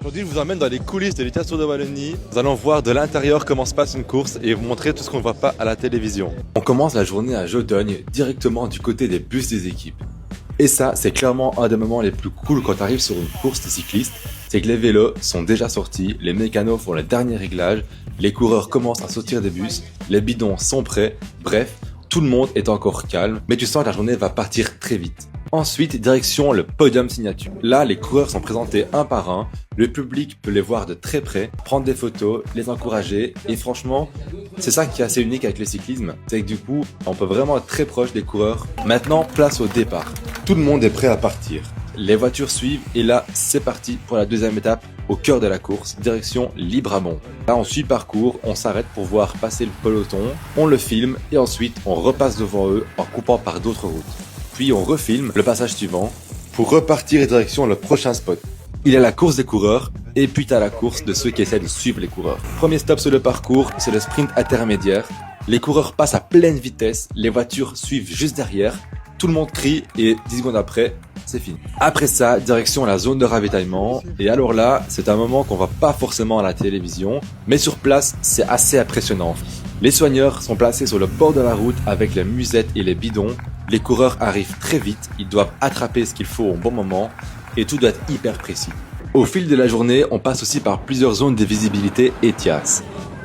Aujourd'hui, je vous emmène dans les coulisses de l'État Tour de Wallonie. Nous allons voir de l'intérieur comment se passe une course et vous montrer tout ce qu'on ne voit pas à la télévision. On commence la journée à Jodogne, directement du côté des bus des équipes. Et ça, c'est clairement un des moments les plus cool quand tu arrives sur une course de cyclistes. C'est que les vélos sont déjà sortis, les mécanos font les derniers réglages, les coureurs commencent à sortir des bus, les bidons sont prêts, bref, tout le monde est encore calme, mais tu sens que la journée va partir très vite. Ensuite, direction le podium signature. Là, les coureurs sont présentés un par un, le public peut les voir de très près, prendre des photos, les encourager, et franchement, c'est ça qui est assez unique avec le cyclisme, c'est que du coup, on peut vraiment être très proche des coureurs. Maintenant, place au départ. Tout le monde est prêt à partir. Les voitures suivent, et là, c'est parti pour la deuxième étape, au cœur de la course, direction Librabon. Là, on suit le parcours, on s'arrête pour voir passer le peloton, on le filme, et ensuite, on repasse devant eux en coupant par d'autres routes. Puis on refilme le passage suivant pour repartir direction le prochain spot. Il y a la course des coureurs et puis t'as la course de ceux qui essaient de suivre les coureurs. Premier stop sur le parcours, c'est le sprint intermédiaire. Les coureurs passent à pleine vitesse, les voitures suivent juste derrière, tout le monde crie et 10 secondes après, c'est fini. Après ça, direction la zone de ravitaillement. Et alors là, c'est un moment qu'on voit pas forcément à la télévision, mais sur place, c'est assez impressionnant. Les soigneurs sont placés sur le bord de la route avec les musettes et les bidons. Les coureurs arrivent très vite, ils doivent attraper ce qu'il faut au bon moment et tout doit être hyper précis. Au fil de la journée, on passe aussi par plusieurs zones de visibilité ETIAS.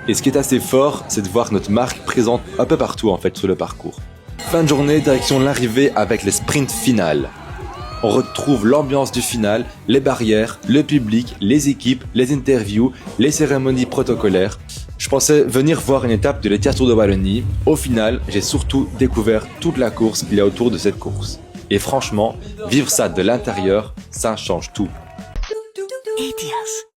Et ce qui est assez fort, c'est de voir notre marque présente un peu partout en fait sur le parcours. Fin de journée, direction l'arrivée avec les sprints finales. On retrouve l'ambiance du final, les barrières, le public, les équipes, les interviews, les cérémonies protocolaires. Je pensais venir voir une étape de l'État Tour de Wallonie. Au final, j'ai surtout découvert toute la course qu'il y a autour de cette course. Et franchement, vivre ça de l'intérieur, ça change tout. ETIAS.